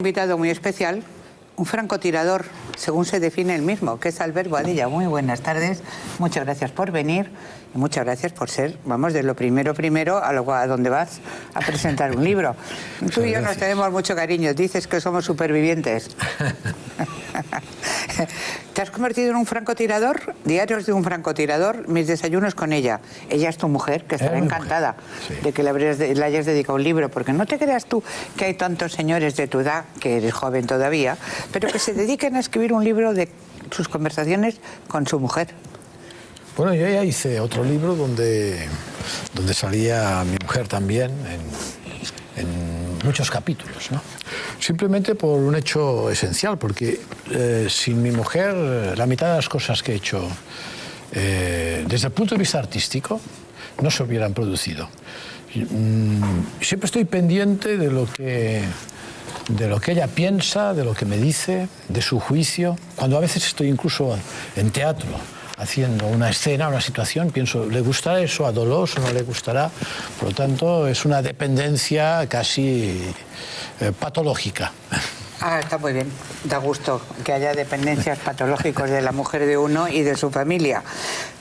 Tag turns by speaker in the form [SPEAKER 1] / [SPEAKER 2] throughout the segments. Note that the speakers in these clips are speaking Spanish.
[SPEAKER 1] Invitado muy especial, un francotirador, según se define él mismo, que es Albert Boadilla. Muy buenas tardes, muchas gracias por venir y muchas gracias por ser, vamos, de lo primero a donde vas a presentar un libro. Tú y yo nos tenemos mucho cariño, dices que somos supervivientes. ¿Te has convertido en un francotirador? Diarios de un francotirador, mis desayunos con ella. Ella es tu mujer, que estará encantada de que le hayas dedicado un libro, porque no te creas tú que hay tantos señores de tu edad, que eres joven todavía, pero que se dediquen a escribir un libro de sus conversaciones con su mujer.
[SPEAKER 2] Bueno, yo ya hice otro libro donde salía mi mujer también en muchos capítulos, ¿no? Simplemente por un hecho esencial, porque sin mi mujer la mitad de las cosas que he hecho desde el punto de vista artístico no se hubieran producido. Siempre estoy pendiente de lo que ella piensa, de lo que me dice, de su juicio. Cuando a veces estoy incluso en teatro haciendo una escena, una situación, pienso, ¿le gustará eso a Dolores o no le gustará? Por lo tanto, es una dependencia casi patológica.
[SPEAKER 1] Ah, está muy bien. Da gusto que haya dependencias patológicas de la mujer de uno y de su familia.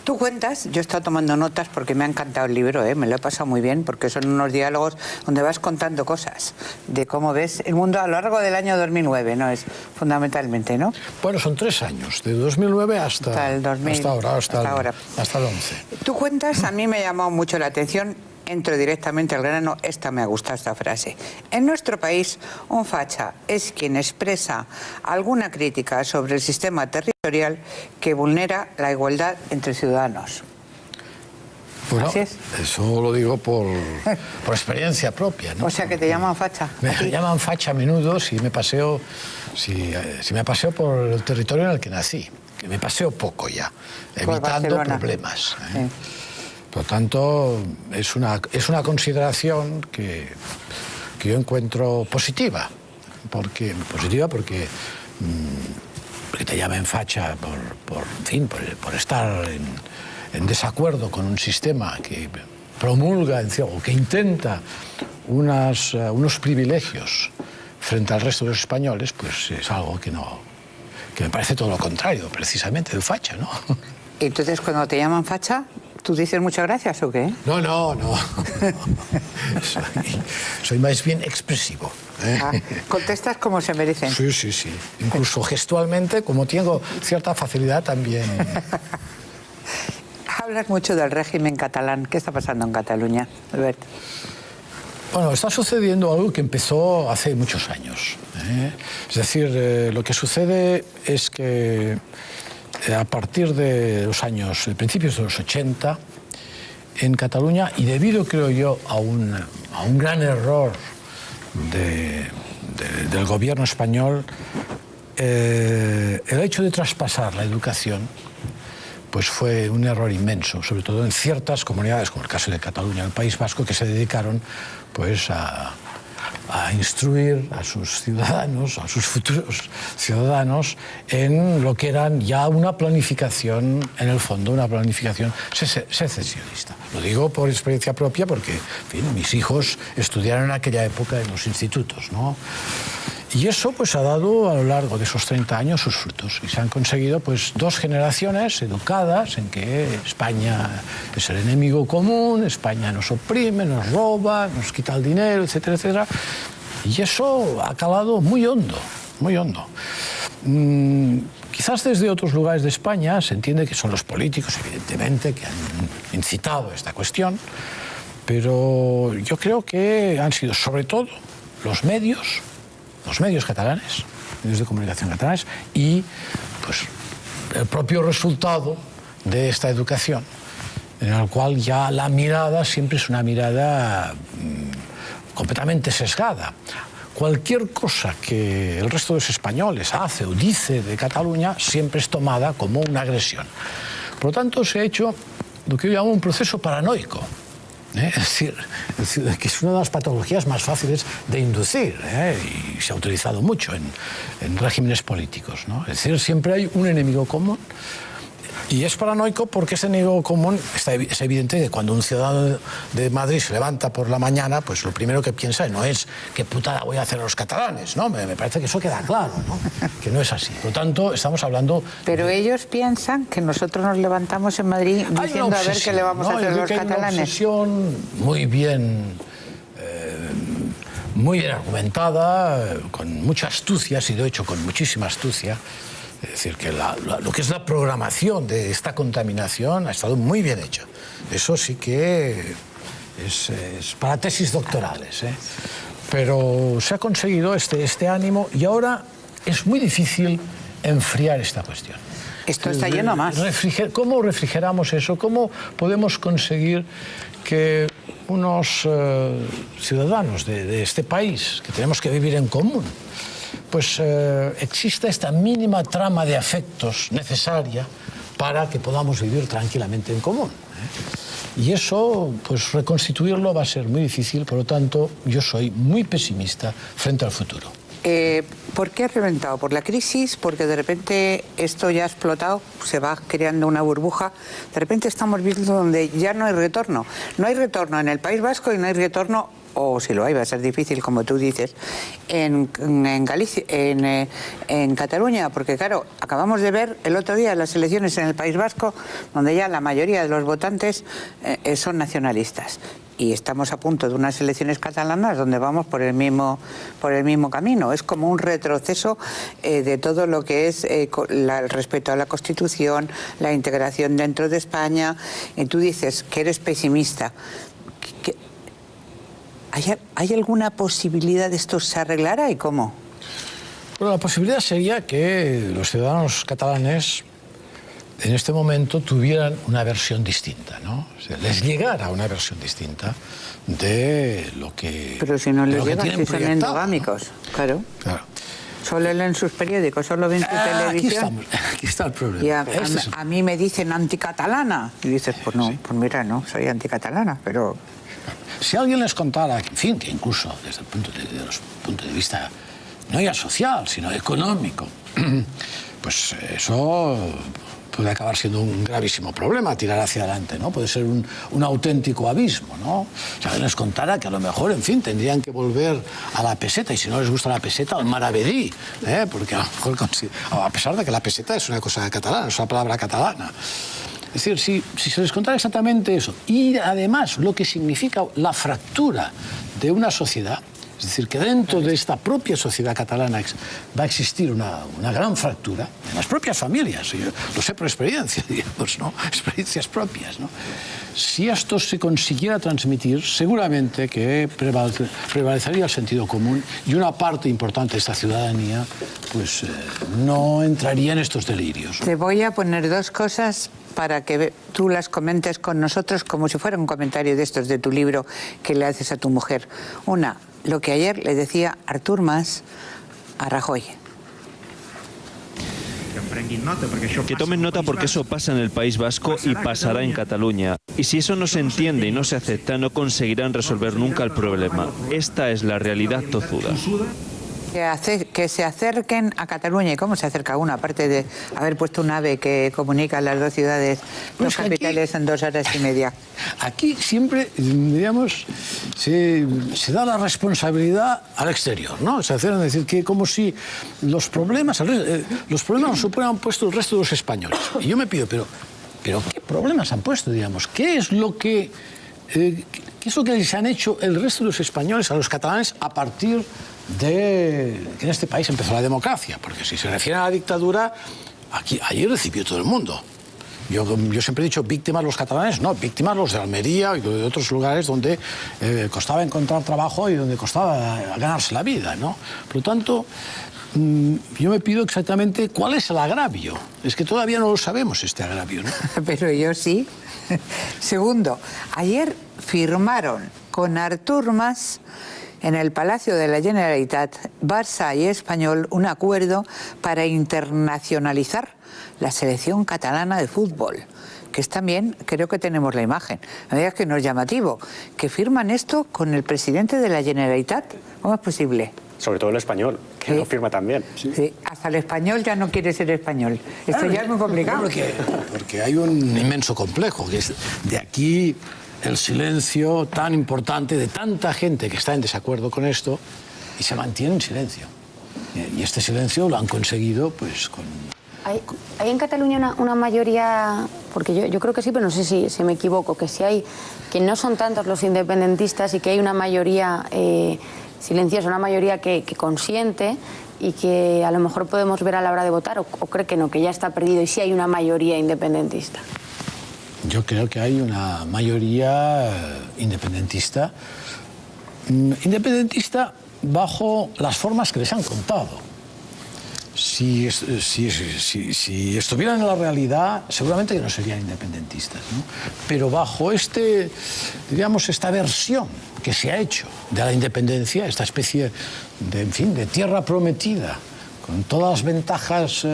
[SPEAKER 1] Tú cuentas, yo he estado tomando notas porque me ha encantado el libro, me lo he pasado muy bien, porque son unos diálogos donde vas contando cosas de cómo ves el mundo a lo largo del año 2009, ¿no? Es fundamentalmente, ¿no?
[SPEAKER 2] Bueno, son 3 años, de 2009 hasta
[SPEAKER 1] el 2000,
[SPEAKER 2] hasta ahora. Hasta el 11.
[SPEAKER 1] Tú cuentas, a mí me ha llamado mucho la atención. Entro directamente al grano, me ha gustado esta frase. En nuestro país, un facha es quien expresa alguna crítica sobre el sistema territorial que vulnera la igualdad entre ciudadanos.
[SPEAKER 2] Bueno,
[SPEAKER 1] ¿así es?
[SPEAKER 2] Eso lo digo por experiencia propia, ¿no?
[SPEAKER 1] O sea, que te llaman facha.
[SPEAKER 2] Me llaman facha a menudo si me paseo por el territorio en el que nací. Que me paseo poco ya, evitando problemas.
[SPEAKER 1] Sí.
[SPEAKER 2] Por lo tanto, es una consideración que yo encuentro positiva. Porque te llamen facha por estar en desacuerdo con un sistema que promulga o que intenta unos privilegios frente al resto de los españoles, pues es algo que me parece todo lo contrario, precisamente, de facha, ¿no?
[SPEAKER 1] Entonces, cuando te llaman facha, ¿tú dices muchas gracias o qué?
[SPEAKER 2] No. Soy más bien expresivo.
[SPEAKER 1] ¿Contestas como se merecen?
[SPEAKER 2] Sí. Incluso gestualmente, como tengo cierta facilidad también.
[SPEAKER 1] Hablas mucho del régimen catalán. ¿Qué está pasando en Cataluña, Albert?
[SPEAKER 2] Bueno, está sucediendo algo que empezó hace muchos años. Es decir, lo que sucede es que a partir de los principios de los 80, en Cataluña, y debido, creo yo, a un gran error del gobierno español, el hecho de traspasar la educación pues fue un error inmenso, sobre todo en ciertas comunidades, como el caso de Cataluña, el País Vasco, que se dedicaron pues a instruir a sus ciudadanos, a sus futuros ciudadanos, en lo que eran ya una planificación, en el fondo, una planificación secesionista. Lo digo por experiencia propia porque, en fin, mis hijos estudiaron en aquella época en los institutos, ¿no? Y eso pues ha dado a lo largo de esos 30 años sus frutos. Y se han conseguido pues 2 generaciones educadas en que España es el enemigo común, España nos oprime, nos roba, nos quita el dinero, etcétera, etcétera. Y eso ha calado muy hondo, muy hondo. Quizás desde otros lugares de España se entiende que son los políticos, evidentemente, que han incitado esta cuestión, pero yo creo que han sido sobre todo los medios catalanes, medios de comunicación catalanes, y pues el propio resultado de esta educación, en el cual ya la mirada siempre es una mirada completamente sesgada. Cualquier cosa que el resto de los españoles hace o dice de Cataluña siempre es tomada como una agresión. Por lo tanto, se ha hecho lo que yo llamo un proceso paranoico. Es decir, que es una de las patologías más fáciles de inducir, y se ha utilizado mucho en regímenes políticos, ¿no? Es decir, siempre hay un enemigo común Y es paranoico porque ese enemigo común es evidente que cuando un ciudadano de Madrid se levanta por la mañana, pues lo primero que piensa no es qué putada voy a hacer a los catalanes, ¿no? Me parece que eso queda claro, ¿no? Que no es así. Por lo tanto, estamos hablando...
[SPEAKER 1] Pero ellos piensan que nosotros nos levantamos en Madrid diciendo a ver qué le vamos a hacer a los catalanes.
[SPEAKER 2] Hay una obsesión muy bien argumentada, con mucha astucia, ha sido hecho con muchísima astucia. Es decir, que lo que es la programación de esta contaminación ha estado muy bien hecho. Eso sí que es para tesis doctorales, ¿eh? Pero se ha conseguido este ánimo y ahora es muy difícil enfriar esta cuestión.
[SPEAKER 1] Esto está lleno más.
[SPEAKER 2] ¿Cómo refrigeramos eso? ¿Cómo podemos conseguir que unos ciudadanos de este país, que tenemos que vivir en común, pues exista esta mínima trama de afectos necesaria para que podamos vivir tranquilamente en común, ¿eh? Y eso, pues reconstituirlo va a ser muy difícil, por lo tanto, yo soy muy pesimista frente al futuro.
[SPEAKER 1] ¿Por qué ha reventado? ¿Por la crisis? ¿Porque de repente esto ya ha explotado? ¿Se va creando una burbuja? De repente estamos viendo donde ya no hay retorno. No hay retorno en el País Vasco y no hay retorno, o si lo hay, va a ser difícil, como tú dices, en Galicia, en Cataluña, porque claro, acabamos de ver el otro día las elecciones en el País Vasco, donde ya la mayoría de los votantes son nacionalistas. Y estamos a punto de unas elecciones catalanas donde vamos por el mismo camino. Es como un retroceso de todo lo que es el respeto a la Constitución, la integración dentro de España. Y tú dices que eres pesimista. ¿Hay alguna posibilidad de esto se arreglara y cómo?
[SPEAKER 2] Bueno, la posibilidad sería que los ciudadanos catalanes en este momento tuvieran una versión distinta, ¿no? O sea, les llegara una versión distinta de lo que...
[SPEAKER 1] Pero si no les llega,
[SPEAKER 2] si
[SPEAKER 1] son endogámicos, ¿no? Claro. Solo leen sus periódicos, solo ven su televisión.
[SPEAKER 2] Aquí está el problema.
[SPEAKER 1] Y a mí me dicen anticatalana. Y dices, pues no, sí. Pues mira, no, soy anticatalana, pero...
[SPEAKER 2] Si alguien les contara, en fin, que incluso desde el punto de vista no ya social, sino económico, pues eso puede acabar siendo un gravísimo problema tirar hacia adelante, ¿no? Puede ser un auténtico abismo, ¿no? Si alguien les contara que a lo mejor, en fin, tendrían que volver a la peseta, y si no les gusta la peseta, al maravedí, ¿eh? Porque a lo mejor, a pesar de que la peseta es una cosa catalana, es una palabra catalana. Es decir, si se les contara exactamente eso, y además lo que significa la fractura de una sociedad, es decir, que dentro de esta propia sociedad catalana va a existir una gran fractura en las propias familias, yo lo sé por experiencia, digamos, ¿no? Experiencias propias, ¿no? Si esto se consiguiera transmitir, seguramente que prevalecería el sentido común y una parte importante de esta ciudadanía pues no entraría en estos delirios.
[SPEAKER 1] Te voy a poner dos cosas para que tú las comentes con nosotros como si fuera un comentario de estos de tu libro que le haces a tu mujer. Una, lo que ayer le decía Artur Mas a Rajoy.
[SPEAKER 3] Que tomen nota porque eso pasa en el País Vasco y pasará en Cataluña. Y si eso no se entiende y no se acepta, no conseguirán resolver nunca el problema. Esta es la realidad tozuda.
[SPEAKER 1] Que se acerquen a Cataluña. ¿Y cómo se acerca uno? Aparte de haber puesto un AVE que comunica las dos ciudades, dos capitales en 2 horas y media.
[SPEAKER 2] Aquí siempre, digamos, se da la responsabilidad al exterior, ¿no? Se hace decir que como si los problemas los hubieran puesto el resto de los españoles. Y yo me pido, pero ¿qué problemas han puesto, digamos? ¿Qué es lo que les han hecho el resto de los españoles a los catalanes a partir de que en este país empezó la democracia? Porque si se refiere a la dictadura, allí recibió todo el mundo. Yo siempre he dicho víctimas los catalanes, no, víctimas los de Almería y de otros lugares donde costaba encontrar trabajo y donde costaba ganarse la vida, ¿no? Por lo tanto, yo me pido exactamente cuál es el agravio. Es que todavía no lo sabemos, este agravio, ¿no?
[SPEAKER 1] Pero yo sí. Segundo, ayer firmaron con Artur Mas en el Palacio de la Generalitat, Barça y Español, un acuerdo para internacionalizar la selección catalana de fútbol, que es también, creo que tenemos la imagen, no digas que no es llamativo, que firman esto con el presidente de la Generalitat. ¿Cómo es posible?
[SPEAKER 4] Sobre todo el español, que lo firma también.
[SPEAKER 1] Sí, hasta el español ya no quiere ser español. Esto ya es muy complicado.
[SPEAKER 2] Porque hay un inmenso complejo, que es de aquí el silencio tan importante de tanta gente que está en desacuerdo con esto y se mantiene en silencio. Y este silencio lo han conseguido pues con...
[SPEAKER 5] ¿Hay en Cataluña una mayoría, porque yo creo que sí, pero no sé si me equivoco, que sí hay, que no son tantos los independentistas y que hay una mayoría silenciosa, una mayoría que consiente y que a lo mejor podemos ver a la hora de votar, o cree que no, que ya está perdido y sí hay una mayoría independentista?
[SPEAKER 2] Yo creo que hay una mayoría independentista bajo las formas que les han contado. Si estuvieran en la realidad, seguramente que no serían independentistas, ¿no? Pero bajo esta versión que se ha hecho de la independencia, esta especie de tierra prometida, con todas las ventajas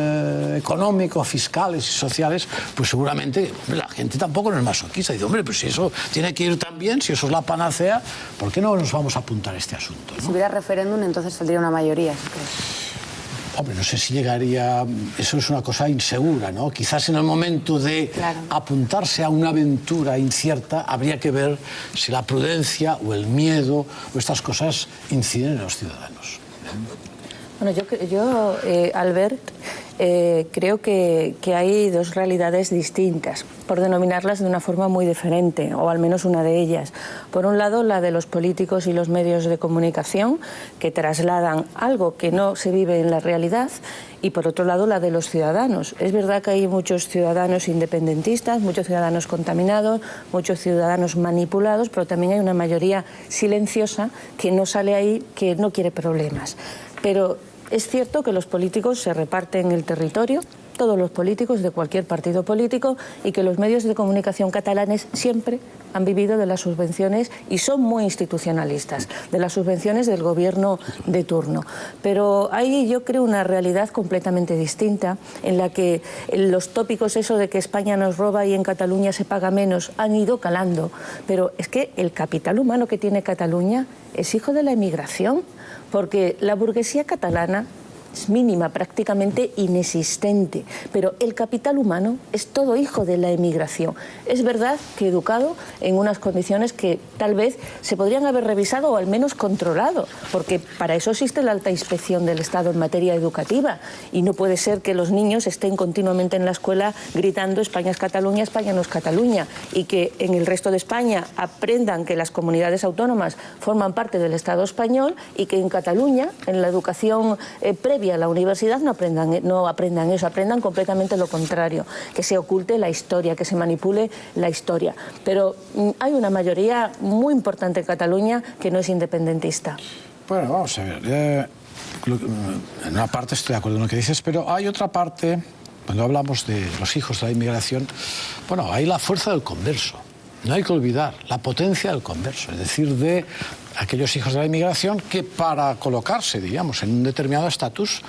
[SPEAKER 2] económicas, fiscales y sociales, pues seguramente la gente tampoco no es masoquista. Dice, hombre, pues si eso tiene que ir tan bien, si eso es la panacea, ¿por qué no nos vamos a apuntar a este asunto, ¿no?
[SPEAKER 5] Si hubiera referéndum, entonces saldría una mayoría, ¿sí crees?
[SPEAKER 2] Hombre, no sé si llegaría... Eso es una cosa insegura, ¿no? Quizás en el momento de apuntarse a una aventura incierta habría que ver si la prudencia o el miedo o estas cosas inciden en los ciudadanos.
[SPEAKER 6] Bueno, yo Albert, creo que hay dos realidades distintas, por denominarlas de una forma muy diferente, o al menos una de ellas. Por un lado, la de los políticos y los medios de comunicación, que trasladan algo que no se vive en la realidad, y por otro lado, la de los ciudadanos. Es verdad que hay muchos ciudadanos independentistas, muchos ciudadanos contaminados, muchos ciudadanos manipulados, pero también hay una mayoría silenciosa que no sale ahí, que no quiere problemas. Pero es cierto que los políticos se reparten el territorio, todos los políticos de cualquier partido político, y que los medios de comunicación catalanes siempre han vivido de las subvenciones y son muy institucionalistas, de las subvenciones del gobierno de turno. Pero hay, yo creo, una realidad completamente distinta en la que los tópicos, eso de que España nos roba y en Cataluña se paga menos, han ido calando. Pero es que el capital humano que tiene Cataluña es hijo de la emigración, porque la burguesía catalana es mínima, prácticamente inexistente, pero el capital humano es todo hijo de la emigración. Es verdad que educado en unas condiciones que tal vez se podrían haber revisado o al menos controlado, porque para eso existe la alta inspección del Estado en materia educativa, y no puede ser que los niños estén continuamente en la escuela gritando España es Cataluña, España no es Cataluña, y que en el resto de España aprendan que las comunidades autónomas forman parte del Estado español, y que en Cataluña, en la educación previa a la universidad, no aprendan eso, aprendan completamente lo contrario, que se oculte la historia, que se manipule la historia. Pero hay una mayoría muy importante en Cataluña que no es independentista.
[SPEAKER 2] Bueno, vamos a ver. En una parte estoy de acuerdo con lo que dices, pero hay otra parte, cuando hablamos de los hijos de la inmigración, bueno, hay la fuerza del converso. No hay que olvidar la potencia del converso, es decir, de aquellos hijos de la inmigración que para colocarse, digamos, en un determinado estatus,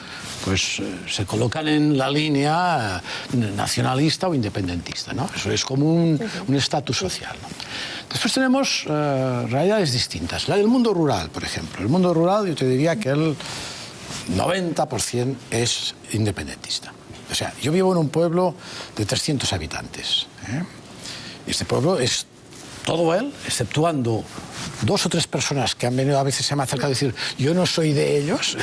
[SPEAKER 2] pues se colocan en la línea nacionalista o independentista, ¿no? Eso es como un estatus social, ¿no? Después tenemos realidades distintas. La del mundo rural, por ejemplo. El mundo rural, yo te diría que el 90% es independentista. O sea, yo vivo en un pueblo de 300 habitantes, ¿eh? Este pueblo es todo él, exceptuando 2 o 3 personas que han venido a veces se me acercan a decir yo no soy de ellos,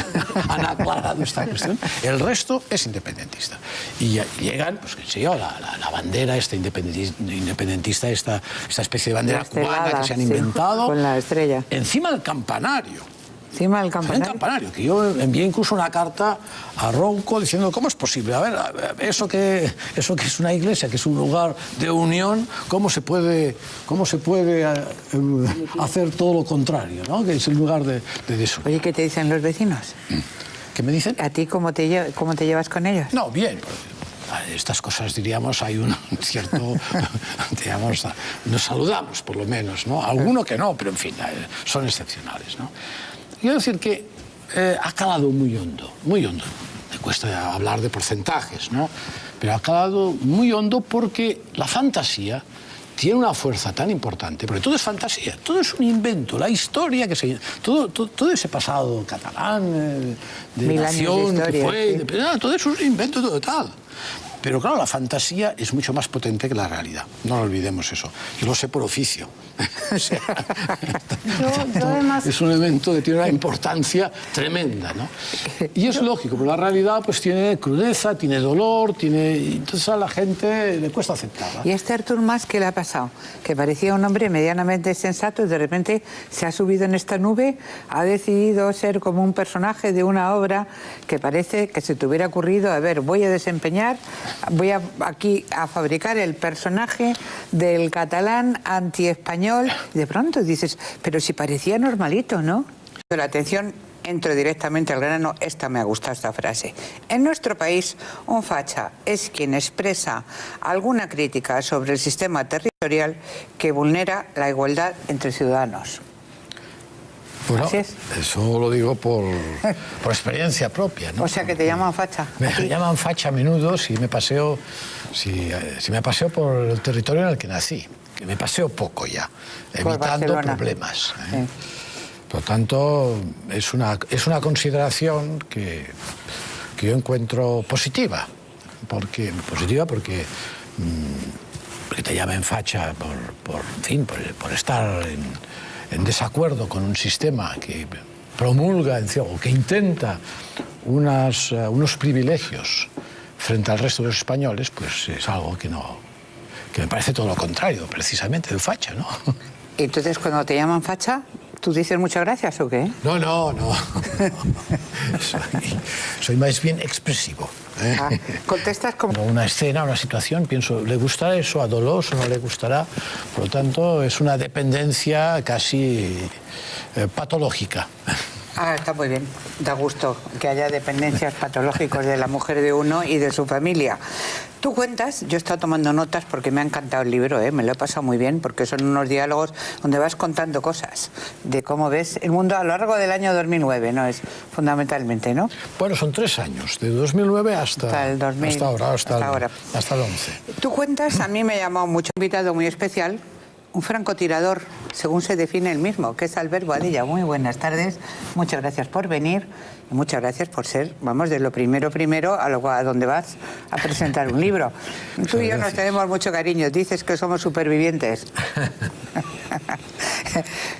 [SPEAKER 2] han aclarado esta cuestión. El resto es independentista. Y llegan, pues qué sé yo, la bandera independentista, esta especie de bandera cubana que se han inventado.
[SPEAKER 1] Con la estrella.
[SPEAKER 2] Encima del campanario.
[SPEAKER 1] Encima del campanario.
[SPEAKER 2] En el campanario, que yo envié incluso una carta a Ronco diciendo ¿cómo es posible? A ver, eso que es una iglesia, que es un lugar de unión, ¿cómo se puede hacer todo lo contrario, ¿no? Que es un lugar de desunión.
[SPEAKER 1] Oye, ¿qué te dicen los vecinos?
[SPEAKER 2] ¿Qué me dicen?
[SPEAKER 1] ¿A ti cómo te llevas con ellos?
[SPEAKER 2] No, bien. Estas cosas, diríamos, hay un cierto, digamos, nos saludamos por lo menos, ¿no? Alguno que no, pero en fin, son excepcionales, ¿no? Quiero decir que ha calado muy hondo, muy hondo. Me cuesta hablar de porcentajes, ¿no? Pero ha calado muy hondo porque la fantasía tiene una fuerza tan importante, porque todo es fantasía, todo es un invento, la historia que se... Todo ese pasado catalán, de
[SPEAKER 1] Mil años de
[SPEAKER 2] nación que
[SPEAKER 1] historia,
[SPEAKER 2] fue,
[SPEAKER 1] sí.
[SPEAKER 2] todo es un invento total. Pero claro, la fantasía es mucho más potente que la realidad. No lo olvidemos eso. Yo lo sé por oficio. O sea,
[SPEAKER 5] Yo además...
[SPEAKER 2] es un elemento que tiene una importancia tremenda, ¿no? Y es lógico, porque la realidad pues tiene crudeza, tiene dolor, entonces a la gente le cuesta aceptarla.
[SPEAKER 1] ¿Y este Artur Mas qué le ha pasado? Que parecía un hombre medianamente sensato y de repente se ha subido en esta nube, ha decidido ser como un personaje de una obra que parece que se te hubiera ocurrido, a ver, voy aquí a fabricar el personaje del catalán antiespañol, y de pronto dices, pero si parecía normalito, ¿no? La atención, entro directamente al grano, me ha gustado esta frase. En nuestro país, un facha es quien expresa alguna crítica sobre el sistema territorial que vulnera la igualdad entre ciudadanos.
[SPEAKER 2] Bueno,
[SPEAKER 1] Así es.
[SPEAKER 2] eso lo digo por experiencia propia, ¿no?
[SPEAKER 1] O sea, que te llaman facha.
[SPEAKER 2] Me llaman facha a menudo si me paseo por el territorio en el que nací. Que me paseo poco ya, evitando problemas.
[SPEAKER 1] Sí.
[SPEAKER 2] Por lo tanto, es una consideración que yo encuentro positiva. Porque te llamen facha por estar en desacuerdo con un sistema que promulga o que intenta unos privilegios frente al resto de los españoles, pues es algo que me parece todo lo contrario, precisamente, de facha, ¿no?
[SPEAKER 1] Y entonces, cuando te llaman facha, ¿tú dices muchas gracias o qué?
[SPEAKER 2] No. Soy más bien expresivo.
[SPEAKER 1] Contestas como...
[SPEAKER 2] Una escena, una situación, pienso, ¿le gustará eso a Dolors o no le gustará? Por lo tanto, es una dependencia casi patológica.
[SPEAKER 1] Está muy bien. Da gusto que haya dependencias patológicas de la mujer de uno y de su familia. Tú cuentas, yo he estado tomando notas porque me ha encantado el libro, me lo he pasado muy bien, porque son unos diálogos donde vas contando cosas de cómo ves el mundo a lo largo del año 2009, ¿no? Es fundamentalmente, ¿no?
[SPEAKER 2] Bueno, son 3 años, de 2009 hasta
[SPEAKER 1] el 2000,
[SPEAKER 2] hasta ahora.
[SPEAKER 1] Hasta el
[SPEAKER 2] 11.
[SPEAKER 1] Tú cuentas, a mí me ha llamado mucho, un invitado muy especial, un francotirador, según se define el mismo, que es Albert Boadilla. Muy buenas tardes, muchas gracias por venir y muchas gracias por ser, vamos, de lo primero a donde vas a presentar un libro. Tú y yo nos tenemos mucho cariño, dices que somos supervivientes.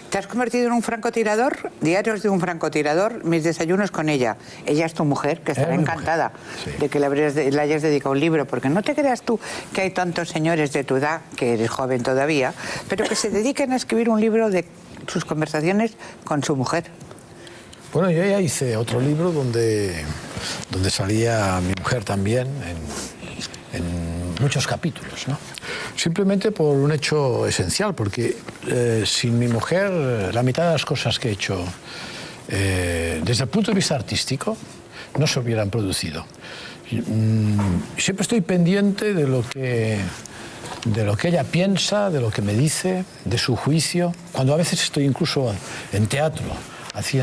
[SPEAKER 1] ¿Te has convertido en un francotirador? Diarios de un francotirador, mis desayunos con ella. Ella es tu mujer, que estará encantada de que le hayas dedicado un libro, porque no te creas tú que hay tantos señores de tu edad, que eres joven todavía, pero que se dediquen a escribir un libro de sus conversaciones con su mujer.
[SPEAKER 2] Bueno, yo ya hice otro libro donde salía mi mujer también en muchos capítulos, ¿no? Simplemente por un hecho esencial, porque sin mi mujer la mitad de las cosas que he hecho desde el punto de vista artístico no se hubieran producido. Siempre estoy pendiente de lo que ella piensa, de lo que me dice, de su juicio. Cuando a veces estoy incluso en teatro haciendo